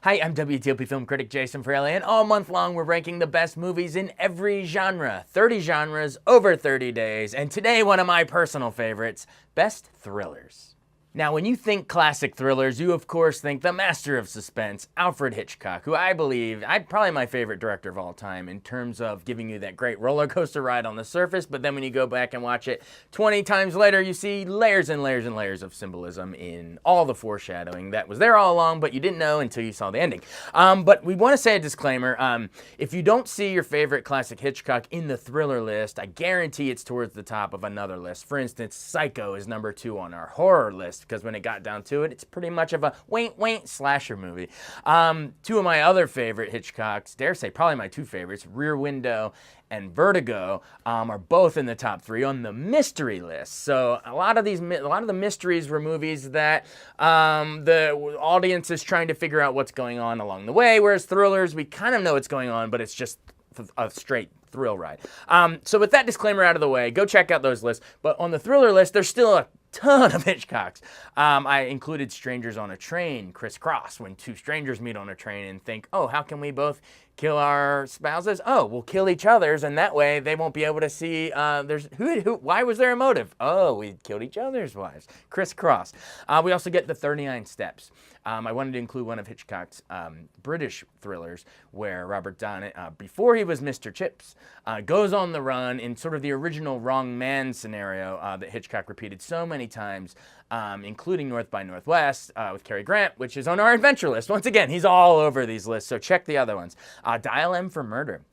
Hi, I'm WTOP film critic Jason Fraley, and all month long we're ranking the best movies in every genre. 30 genres, over 30 days, and today one of my personal favorites, best thrillers. Now, when you think classic thrillers, you of course think the master of suspense, Alfred Hitchcock, who I believe, probably my favorite director of all time in terms of giving you that great roller coaster ride on the surface, but then when you go back and watch it 20 times later, you see layers and layers and layers of symbolism in all the foreshadowing that was there all along, but you didn't know until you saw the ending. But we want to say a disclaimer, if you don't see your favorite classic Hitchcock in the thriller list, I guarantee it's towards the top of another list. For instance, Psycho is number 2 on our horror list, because when it got down to it, it's pretty much of a slasher movie. Two of my other favorite Hitchcocks, dare say probably my two favorites, Rear Window and Vertigo, are both in the top 3 on the mystery list. So a lot of the mysteries were movies that the audience is trying to figure out what's going on along the way, whereas thrillers, we kind of know what's going on, but it's just a straight thrill ride. So with that disclaimer out of the way, go check out those lists. But on the thriller list, there's still a ton of Hitchcocks. I included Strangers on a Train, Crisscross, when two strangers meet on a train and think, oh, how can we both kill our spouses? Oh, we'll kill each other's, and that way they won't be able to see why was there a motive? Oh, we killed each other's wives. Crisscross. We also get The 39 Steps. I wanted to include one of Hitchcock's British thrillers where Robert Donnet, before he was Mr. Chips, goes on the run in sort of the original wrong man scenario that Hitchcock repeated so many times, including North by Northwest with Cary Grant, which is on our adventure list. Once again, he's all over these lists, so check the other ones. Dial M for Murder.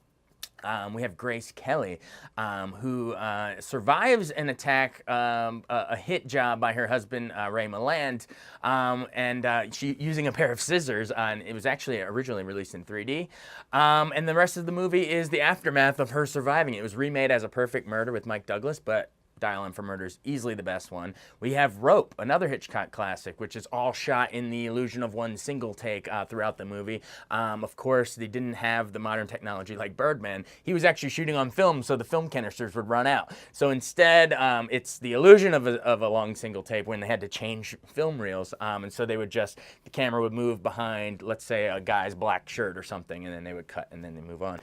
We have Grace Kelly, who survives an attack, a hit job by her husband, Ray Milland, and she using a pair of scissors. And it was actually originally released in 3D. And the rest of the movie is the aftermath of her surviving. It was remade as A Perfect Murder with Mike Douglas, but Dial M for Murder is easily the best one. We have Rope, another Hitchcock classic, which is all shot in the illusion of one single take throughout the movie. Of course, they didn't have the modern technology like Birdman. He was actually shooting on film, so the film canisters would run out. So instead, it's the illusion of a long single tape when they had to change film reels. And so they would the camera would move behind, let's say, a guy's black shirt or something, and then they would cut and then they move on.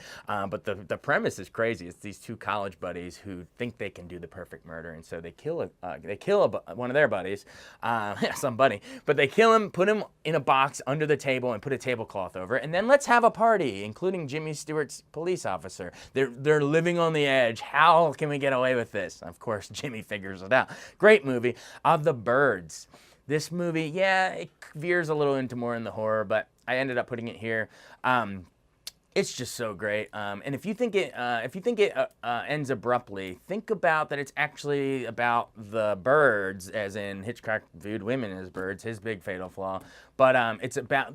But the premise is crazy. It's these two college buddies who think they can do the perfect murder, and so they kill one of their buddies, some buddy, but they kill him, put him in a box under the table, and put a tablecloth over it, and then let's have a party, including Jimmy Stewart's police officer. They're living on the edge. How can we get away with this? Of course, Jimmy figures it out. Great movie. The Birds. This movie, yeah, it veers a little into more in the horror, but I ended up putting it here. It's just so great, and if you think it ends abruptly, think about that it's actually about the birds, as in Hitchcock viewed women as birds, his big fatal flaw. But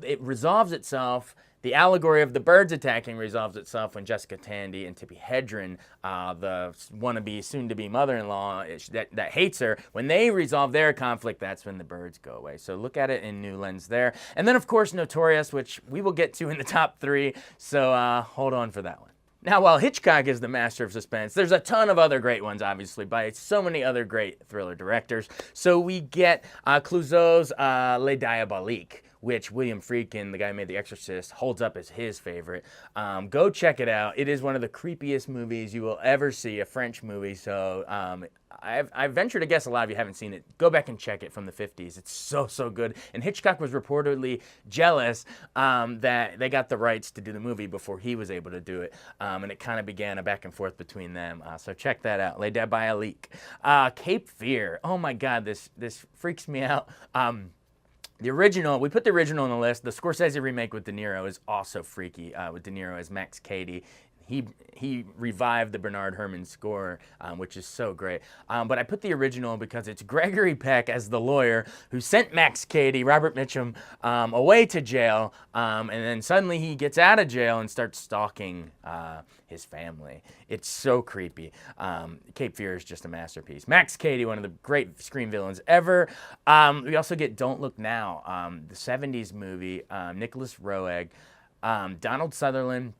it resolves itself. The allegory of the birds attacking resolves itself when Jessica Tandy and Tippi Hedren, the wannabe, soon-to-be mother-in-law that hates her, when they resolve their conflict, that's when the birds go away. So look at it in new lens there. And then, of course, Notorious, which we will get to in the top 3, so hold on for that one. Now, while Hitchcock is the master of suspense, there's a ton of other great ones, obviously, by so many other great thriller directors. So we get Clouseau's Les Diaboliques, which William Friedkin, the guy who made The Exorcist, holds up as his favorite. Go check it out. It is one of the creepiest movies you will ever see, a French movie. So I venture to guess a lot of you haven't seen it. Go back and check it from the 50s. It's so good. And Hitchcock was reportedly jealous that they got the rights to do the movie before he was able to do it. And it kind of began a back and forth between them. So check that out. Les Diaboliques. Cape Fear. Oh my God, this freaks me out. The original, we put the original on the list. The Scorsese remake with De Niro is also freaky, with De Niro as Max Cady. He revived the Bernard Herrmann score, which is so great. But I put the original because it's Gregory Peck as the lawyer who sent Max Cady, Robert Mitchum, away to jail, and then suddenly he gets out of jail and starts stalking his family. It's so creepy. Cape Fear is just a masterpiece. Max Cady, one of the great screen villains ever. We also get Don't Look Now, the 70s movie, Nicholas Roeg, Donald Sutherland,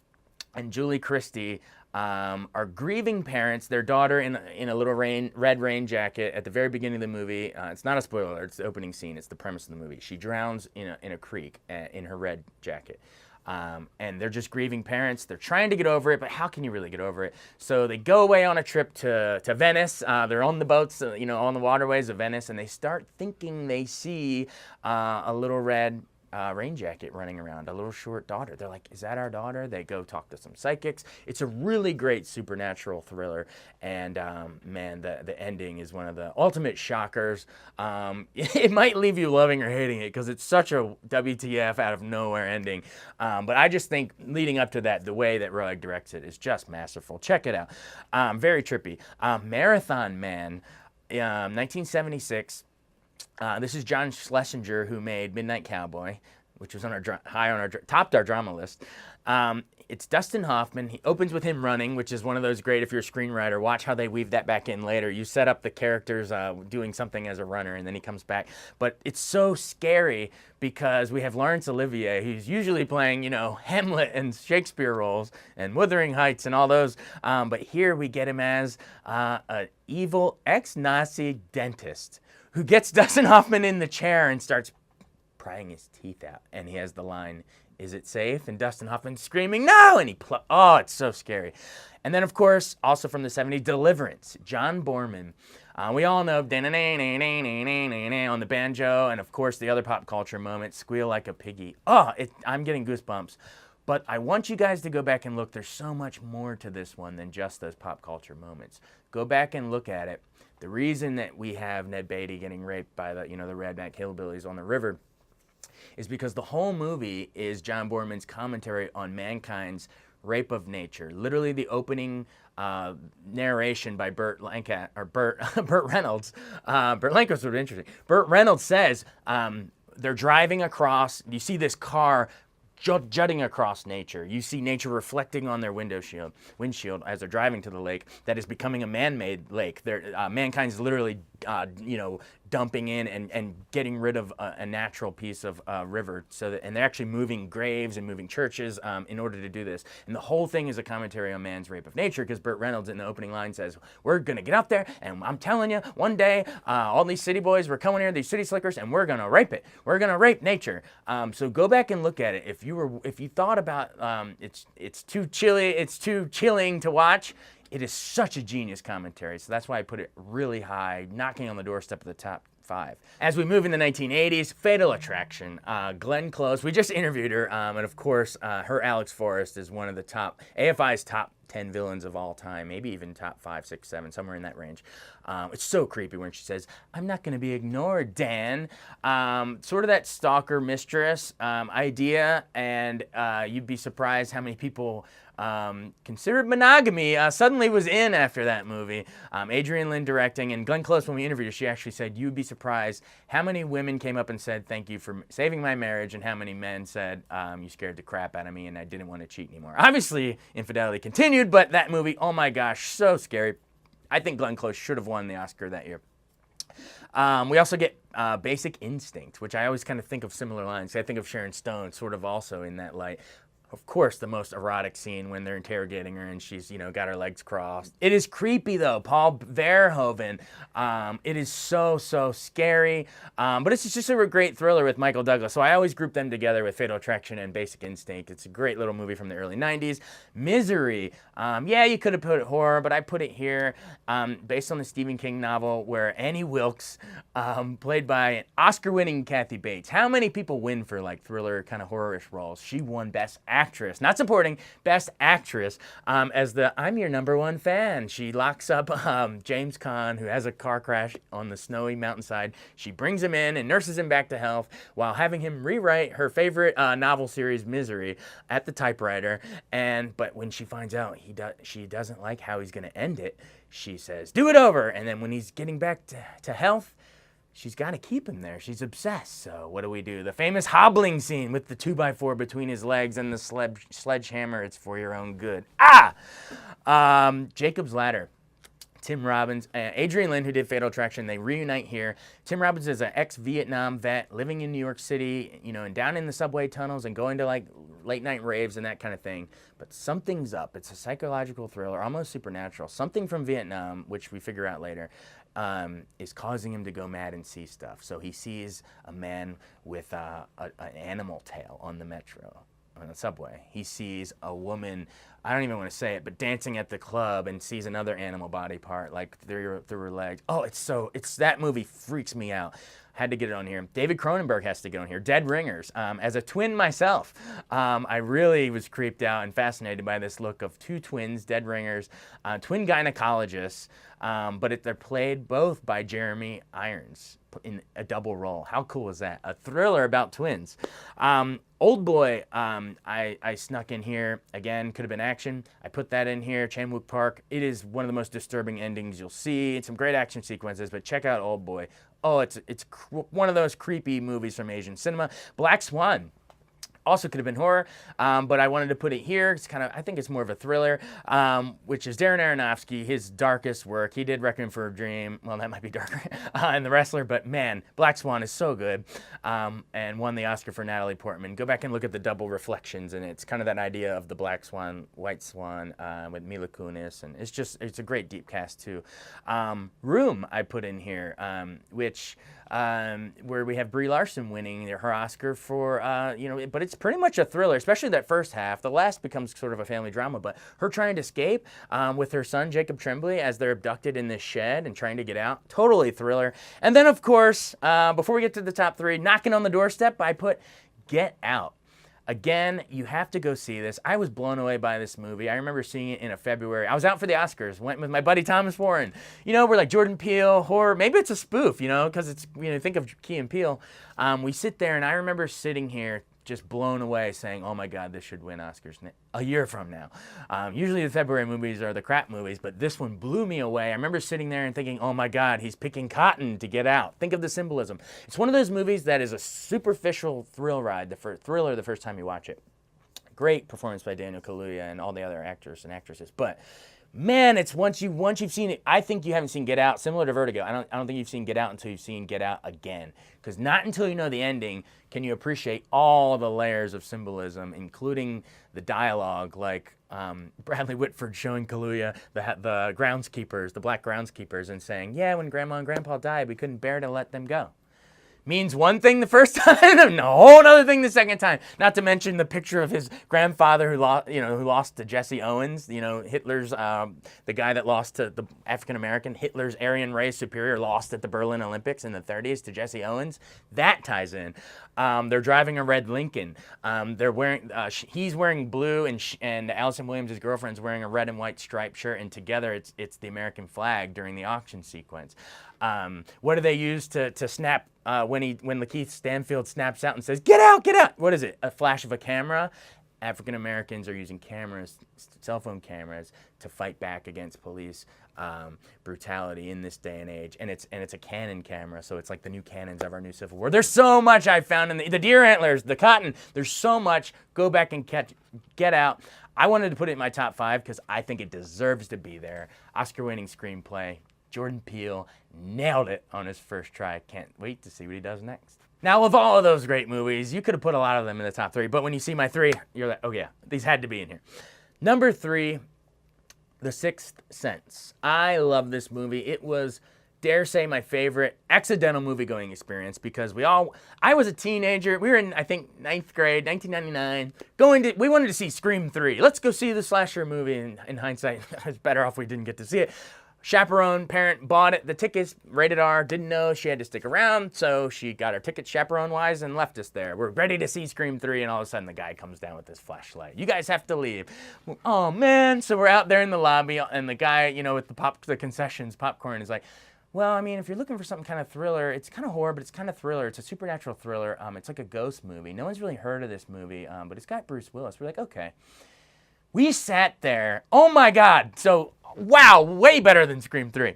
and Julie Christie are grieving parents. Their daughter in a little red rain jacket at the very beginning of the movie. It's not a spoiler. It's the opening scene. It's the premise of the movie. She drowns in a creek in her red jacket. And they're just grieving parents. They're trying to get over it, but how can you really get over it? So they go away on a trip to Venice. They're on the boats, on the waterways of Venice, and they start thinking they see a little red rain jacket running around, a little short daughter. They're like, is that our daughter? They go talk to some psychics. It's a really great supernatural thriller, and man, the ending is one of the ultimate shockers. It might leave you loving or hating it because it's such a WTF out of nowhere ending, but I just think leading up to that, the way that Roeg directs it is just masterful. Check it out. Very trippy. Marathon Man, 1976. This is John Schlesinger, who made Midnight Cowboy, which was on our topped our drama list. It's Dustin Hoffman. He opens with him running, which is one of those great, if you're a screenwriter, watch how they weave that back in later. You set up the characters doing something as a runner, and then he comes back. But it's so scary because we have Laurence Olivier, who's usually playing, Hamlet and Shakespeare roles and Wuthering Heights and all those. But here we get him as an evil ex-Nazi dentist who gets Dustin Hoffman in the chair and starts prying his teeth out. And he has the line, "Is it safe?" And Dustin Hoffman's screaming, "No!" And it's so scary. And then, of course, also from the 70s, Deliverance, John Borman. We all know on the banjo, and of course the other pop culture moment, Squeal Like a Piggy. I'm getting goosebumps. But I want you guys to go back and look. There's so much more to this one than just those pop culture moments. Go back and look at it. The reason that we have Ned Beatty getting raped by the redneck hillbillies on the river is because the whole movie is John Borman's commentary on mankind's rape of nature. Literally, the opening narration by Burt Reynolds. Burt Lancaster would be interesting. Burt Reynolds says they're driving across. You see this car jutting across nature. You see nature reflecting on their windshield as they're driving to the lake that is becoming a man-made lake. Mankind's literally, dumping in and getting rid of a natural piece of river. And they're actually moving graves and moving churches in order to do this. And the whole thing is a commentary on man's rape of nature, because Burt Reynolds in the opening line says, "We're going to get out there, and I'm telling you, one day, all these city boys, we're coming here, these city slickers, and we're going to rape it. We're going to rape nature." So go back and look at it. If you thought about it's too chilling to watch, it is such a genius commentary. So that's why I put it really high, knocking on the doorstep of the top 5. As we move in the 1980s, Fatal Attraction. Glenn Close, we just interviewed her, and of course, her Alex Forrest is one of the AFI's top 10 villains of all time, maybe even top 5, 6, 7, somewhere in that range. It's so creepy when she says, "I'm not going to be ignored, Dan." Sort of that stalker mistress idea, and you'd be surprised how many people considered monogamy suddenly was in after that movie. Adrian Lyne directing, and Glenn Close, when we interviewed her, she actually said, "You'd be surprised how many women came up and said, 'Thank you for saving my marriage,' and how many men said, 'You scared the crap out of me and I didn't want to cheat anymore.'" Obviously, infidelity continued, but that movie, oh my gosh, so scary. I think Glenn Close should have won the Oscar that year. We also get Basic Instinct, which I always kind of think of similar lines. I think of Sharon Stone sort of also in that light. Of course, the most erotic scene when they're interrogating her and she's, got her legs crossed. It is creepy, though. Paul Verhoeven. It is so, so scary. But it's just a great thriller with Michael Douglas. So I always group them together with Fatal Attraction and Basic Instinct. It's a great little movie from the early 90s. Misery. You could have put it horror, but I put it here. Based on the Stephen King novel where Annie Wilkes, played by Oscar-winning Kathy Bates. How many people win for thriller kind of horror-ish roles? She won Best Actress, not supporting, Best Actress, as the "I'm your number one fan." She locks up James Caan, who has a car crash on the snowy mountainside. She brings him in and nurses him back to health while having him rewrite her favorite novel series, Misery, at the typewriter. But when she finds out she doesn't like how he's going to end it, she says, "Do it over." And then when he's getting back to health, she's got to keep him there. She's obsessed. So what do? The famous hobbling scene with the 2x4 between his legs and the sledgehammer. It's for your own good. Jacob's Ladder. Tim Robbins, Adrian Lyne, who did Fatal Attraction, they reunite here. Tim Robbins is an ex-Vietnam vet living in New York City, and down in the subway tunnels and going to late night raves and that kind of thing. But something's up. It's a psychological thriller, almost supernatural. Something from Vietnam, which we figure out later, is causing him to go mad and see stuff. So he sees a man with an animal tail on the metro, on the subway. He sees a woman, I don't even want to say it, but dancing at the club, and sees another animal body part, like through her legs. Oh, that movie freaks me out. Had to get it on here. David Cronenberg has to get on here. Dead Ringers. As a twin myself, I really was creeped out and fascinated by this look of two twins, dead ringers, twin gynecologists, but they're played both by Jeremy Irons in a double role. How cool is that? A thriller about twins. Old Boy, I snuck in here. Again, could have been action. I put that in here. Chan-wook Park. It is one of the most disturbing endings you'll see. It's some great action sequences, but check out Old Boy. Oh, it's one of those creepy movies from Asian cinema. Black Swan. Also could have been horror, but I wanted to put it here. It's I think it's more of a thriller, which is Darren Aronofsky, his darkest work. He did Requiem for a Dream. Well, that might be darker, and The Wrestler, but man, Black Swan is so good, and won the Oscar for Natalie Portman. Go back and look at the double reflections, and it's kind of that idea of the Black Swan, White Swan, with Mila Kunis, and it's a great deep cast too. Room I put in here, where we have Brie Larson winning her Oscar for, but it's pretty much a thriller, especially that first half. The last becomes sort of a family drama, but her trying to escape with her son, Jacob Tremblay, as they're abducted in this shed and trying to get out. Totally thriller. And then, of course, before we get to the top three, knocking on the doorstep, I put Get Out. Again, you have to go see this. I was blown away by this movie. I remember seeing it in February. I was out for the Oscars, went with my buddy Thomas Warren. We're like Jordan Peele, horror. Maybe it's a spoof, because it's, think of Key and Peele. We sit there, and I remember sitting here just blown away saying, oh my God, this should win Oscars a year from now. Usually the February movies are the crap movies, but this one blew me away. I remember sitting there and thinking, oh my God, he's picking cotton to get out. Think of the symbolism. It's one of those movies that is a superficial thrill ride, the first time you watch it. Great performance by Daniel Kaluuya and all the other actors and actresses, but man, it's once you've seen it. I think you haven't seen Get Out, similar to Vertigo. I don't think you've seen Get Out until you've seen Get Out again, because not until you know the ending can you appreciate all the layers of symbolism, including the dialogue, like Bradley Whitford showing Kaluuya the groundskeepers, the black groundskeepers, and saying, yeah, when Grandma and Grandpa died, we couldn't bear to let them go. Means one thing the first time, and a whole other thing the second time. Not to mention the picture of his grandfather who lost to Jesse Owens. Hitler's the guy that lost to the African American. Hitler's Aryan race superior lost at the Berlin Olympics in the 30s to Jesse Owens. That ties in. They're driving a red Lincoln. They're wearing. He's wearing blue, and Allison Williams' girlfriend's wearing a red and white striped shirt, and together it's the American flag during the auction sequence. What do they use to snap? When Lakeith Stanfield snaps out and says, "Get out, get out!" What is it? A flash of a camera? African Americans are using cameras, cell phone cameras, to fight back against police brutality in this day and age. And it's a Canon camera, so it's like the new Canons of our new Civil War. There's so much I found in the deer antlers, the cotton. There's so much. Go back and Get Out. I wanted to put it in my top 5 because I think it deserves to be there. Oscar-winning screenplay. Jordan Peele nailed it on his first try. Can't wait to see what he does next. Now, of all of those great movies, you could have put a lot of them in the top 3, but when you see my 3, you're like, oh yeah, these had to be in here. Number 3, The Sixth Sense. I love this movie. It was, dare say, my favorite accidental movie-going experience because I was a teenager. We were in, I think, 9th grade, 1999. We wanted to see Scream 3. Let's go see the slasher movie. In hindsight, it's better off we didn't get to see it. Chaperone parent bought it. The tickets, rated R, didn't know she had to stick around, so she got her ticket chaperone-wise and left us there. We're ready to see Scream 3, and all of a sudden the guy comes down with this flashlight. You guys have to leave. Oh, man. So we're out there in the lobby, and the guy, with the concessions, popcorn, is like, well, I mean, if you're looking for something kind of thriller, it's kind of horror, but it's kind of thriller. It's a supernatural thriller. It's like a ghost movie. No one's really heard of this movie, but it's got Bruce Willis. We're like, okay. We sat there. Oh, my God. So, wow, way better than Scream 3.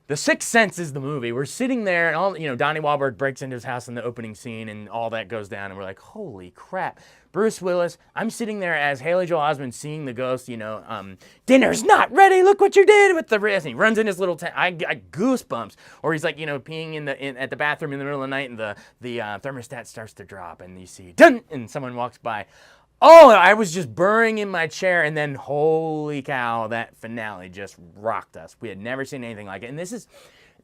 The Sixth Sense is the movie. We're sitting there, and all Donnie Wahlberg breaks into his house in the opening scene, and all that goes down, and we're like, holy crap. Bruce Willis, I'm sitting there as Haley Joel Osment seeing the ghost, dinner's not ready, look what you did with the wrist. And he runs in his little tent. I goosebumps. Or he's like, peeing at the bathroom in the middle of the night, and the thermostat starts to drop, and you see, dun, and someone walks by. Oh, I was just burrowing in my chair, and then holy cow, that finale just rocked us. We had never seen anything like it. And this is,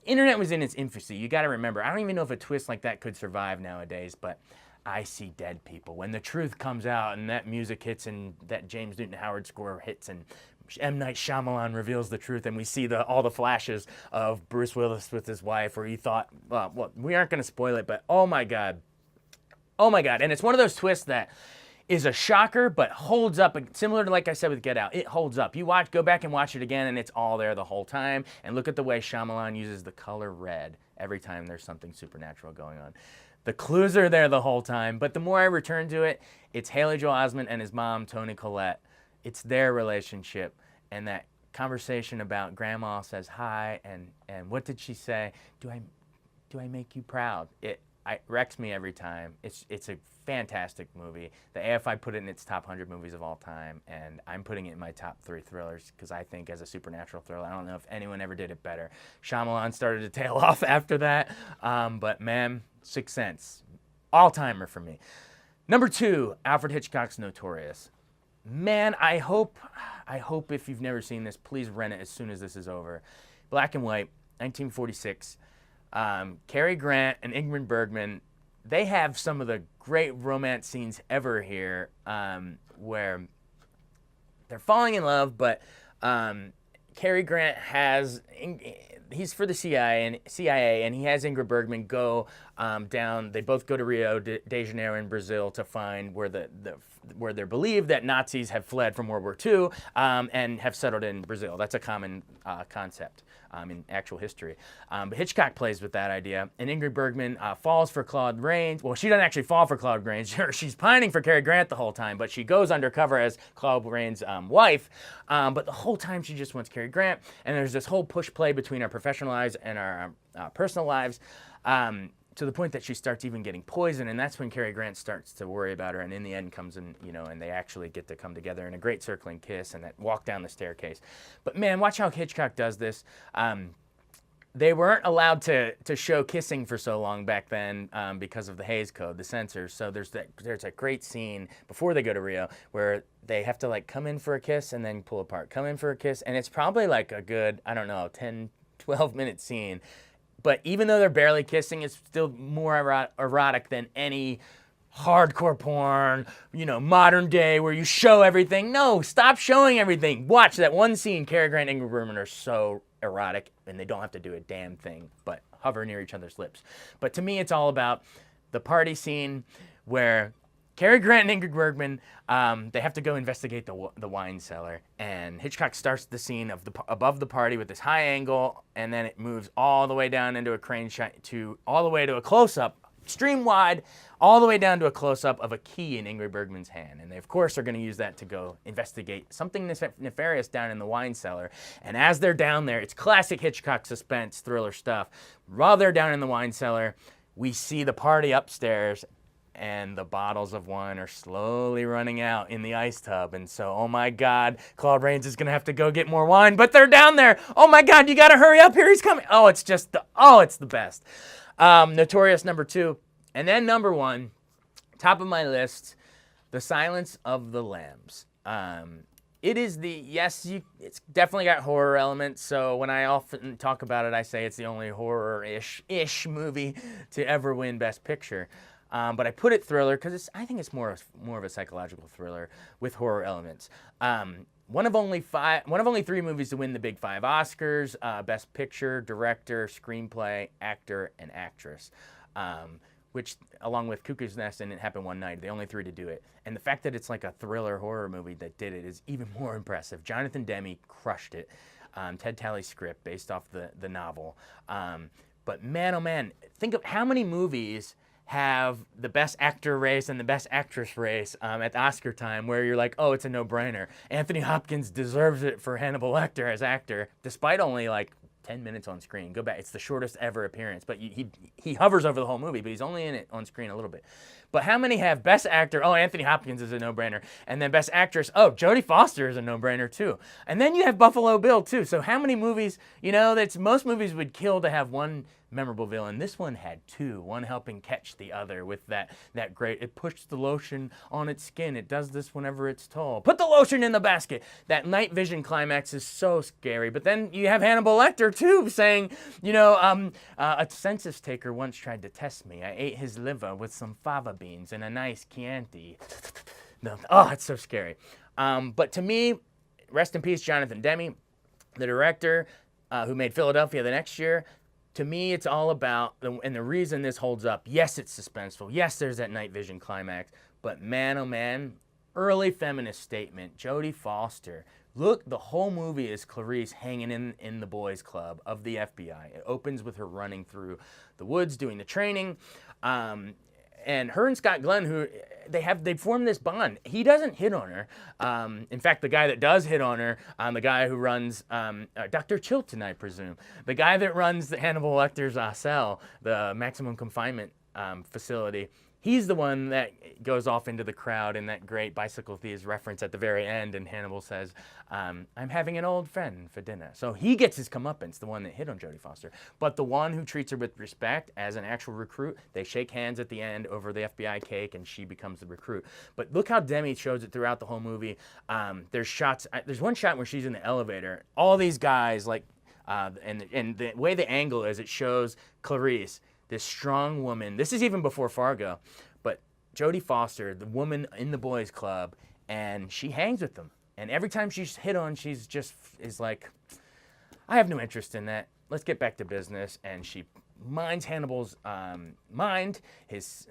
internet was in its infancy. You got to remember, I don't even know if a twist like that could survive nowadays, but I see dead people. When the truth comes out and that music hits and that James Newton Howard score hits and M. Night Shyamalan reveals the truth and we see all the flashes of Bruce Willis with his wife, where you thought, well, we aren't going to spoil it, but oh my God. Oh my God. And it's one of those twists that is a shocker, but holds up, similar to like I said with Get Out. It holds up. You go back and watch it again, and it's all there the whole time. And look at the way Shyamalan uses the color red every time there's something supernatural going on. The clues are there the whole time, but the more I return to it, it's Haley Joel Osment and his mom, Toni Collette. It's their relationship, and that conversation about Grandma says hi, and what did she say? Do I make you proud? It wrecks me every time. It's a fantastic movie. The AFI put it in its top 100 movies of all time, and I'm putting it in my top 3 thrillers because I think as a supernatural thriller, I don't know if anyone ever did it better. Shyamalan started to tail off after that, but man, Sixth Sense, all-timer for me. Number 2, Alfred Hitchcock's Notorious. Man, I hope if you've never seen this, please rent it as soon as this is over. Black and white, 1946. Cary Grant and Ingrid Bergman, they have some of the great romance scenes ever here, where they're falling in love, but Cary Grant he's for the CIA, and he has Ingrid Bergman go down. They both go to Rio de Janeiro in Brazil to find where where they're believed that Nazis have fled from World War II and have settled in Brazil. That's a common concept in actual history. But Hitchcock plays with that idea, and Ingrid Bergman falls for Claude Rains. Well, she doesn't actually fall for Claude Rains. She's pining for Cary Grant the whole time, but she goes undercover as Claude Rains' wife. But the whole time she just wants Cary Grant, and there's this whole push-play between our professional lives and our personal lives. To the point that she starts even getting poisoned, and that's when Cary Grant starts to worry about her, and in the end comes in, and they actually get to come together in a great circling kiss and that walk down the staircase. But man, watch how Hitchcock does this. They weren't allowed to show kissing for so long back then because of the Hays Code, the censors. So there's a great scene before they go to Rio where they have to like come in for a kiss and then pull apart, come in for a kiss, and it's probably like a good, 10, 12-minute scene. But even though they're barely kissing, it's still more erotic than any hardcore porn, modern day where you show everything. No, stop showing everything. Watch that one scene. Cary Grant and Ingrid Bergman are so erotic, and they don't have to do a damn thing but hover near each other's lips. But to me, it's all about the party scene where Cary Grant and Ingrid Bergman, they have to go investigate the wine cellar, and Hitchcock starts the scene of above the party with this high angle, and then it moves all the way down into a crane shot all the way to a close-up, extreme wide, all the way down to a close-up of a key in Ingrid Bergman's hand. And they, of course, are going to use that to go investigate something nefarious down in the wine cellar. And as they're down there, it's classic Hitchcock suspense thriller stuff. While they're down in the wine cellar, we see the party upstairs, and the bottles of wine are slowly running out in the ice tub. And so, oh my God, Claude Rains is going to have to go get more wine, but they're down there. Oh my God, you got to hurry up, here he's coming. Oh, it's the best. Notorious number 2. And then number 1, top of my list, The Silence of the Lambs. It is it's definitely got horror elements. So when I often talk about it, I say it's the only horror-ish movie to ever win Best Picture. But I put it thriller because I think it's more of a psychological thriller with horror elements. One of only 3 movies to win the Big 5 Oscars: Best Picture, Director, Screenplay, Actor, and Actress. Which, along with Cuckoo's Nest and It Happened One Night, the only 3 to do it. And the fact that it's like a thriller horror movie that did it is even more impressive. Jonathan Demme crushed it. Ted Talley's script based off the novel. But man, oh man, think of how many movies have the best actor race and the best actress race at the Oscar time where you're like, oh, it's a no-brainer. Anthony Hopkins deserves it for Hannibal Lecter as actor, despite only like 10 minutes on screen. Go back. It's the shortest ever appearance, but he hovers over the whole movie, but he's only in it on screen a little bit. But how many have Best Actor? Oh, Anthony Hopkins is a no-brainer. And then Best Actress, oh, Jodie Foster is a no-brainer too. And then you have Buffalo Bill too. So how many movies, most movies would kill to have one memorable villain. This one had two, one helping catch the other with that great, it pushed the lotion on its skin. It does this whenever it's tall. Put the lotion in the basket. That night vision climax is so scary. But then you have Hannibal Lecter too saying, a census taker once tried to test me. I ate his liver with some fava beans and a nice Chianti. Oh, it's so scary. But to me, rest in peace, Jonathan Demme, the director who made Philadelphia the next year. To me, it's all about, and the reason this holds up, yes, it's suspenseful. Yes, there's that night vision climax. But man, oh man, early feminist statement, Jodie Foster. Look, the whole movie is Clarice hanging in the boys' club of the FBI. It opens with her running through the woods, doing the training. And her and Scott Glenn, they formed this bond. He doesn't hit on her. In fact, the guy that does hit on her, the guy who runs Dr. Chilton, I presume, the guy that runs the Hannibal Lecter's cell, the maximum confinement facility, he's the one that goes off into the crowd in that great Bicycle Thieves reference at the very end, and Hannibal says, I'm having an old friend for dinner. So he gets his comeuppance, the one that hit on Jodie Foster. But the one who treats her with respect as an actual recruit, they shake hands at the end over the FBI cake, and she becomes the recruit. But look how Demme shows it throughout the whole movie. There's one shot where she's in the elevator. All these guys, and the way the angle is, it shows Clarice, this strong woman. This is even before Fargo, but Jodie Foster, the woman in the boys' club, and she hangs with them. And every time she's hit on, she's just is like, I have no interest in that. Let's get back to business. And she minds Hannibal's mind, his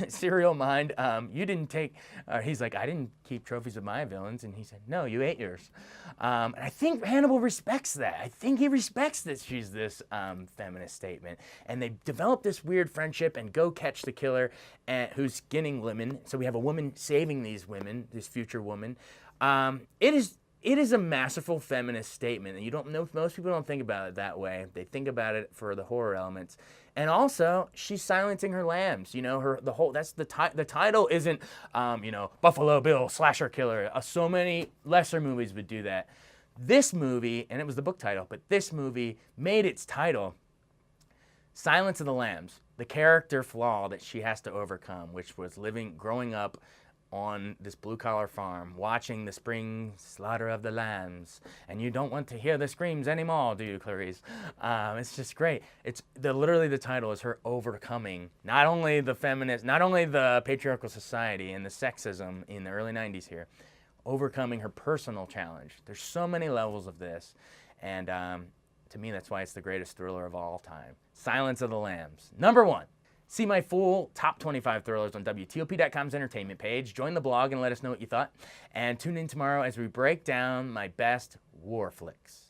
serial mind. You didn't take, he's like, I didn't keep trophies of my villains. And he said, no, you ate yours. And I think Hannibal respects that. I think he respects that she's this feminist statement. And they develop this weird friendship and go catch the killer who's skinning women. So we have a woman saving these women, this future woman. It is a masterful feminist statement, and you don't know. Most people don't think about it that way. They think about it for the horror elements, and also she's silencing her lambs. The title isn't Buffalo Bill slasher killer. So many lesser movies would do that. This movie, and it was the book title, but this movie made its title Silence of the Lambs. The character flaw that she has to overcome, which was growing up on this blue-collar farm, watching the spring slaughter of the lambs, and you don't want to hear the screams anymore, do you, Clarice? It's just great. Literally the title is her overcoming not only the patriarchal society and the sexism in the early 90s here, overcoming her personal challenge. There's so many levels of this, and to me, that's why it's the greatest thriller of all time. Silence of the Lambs. Number 1. See my full top 25 thrillers on WTOP.com's entertainment page. Join the blog and let us know what you thought. And tune in tomorrow as we break down my best war flicks.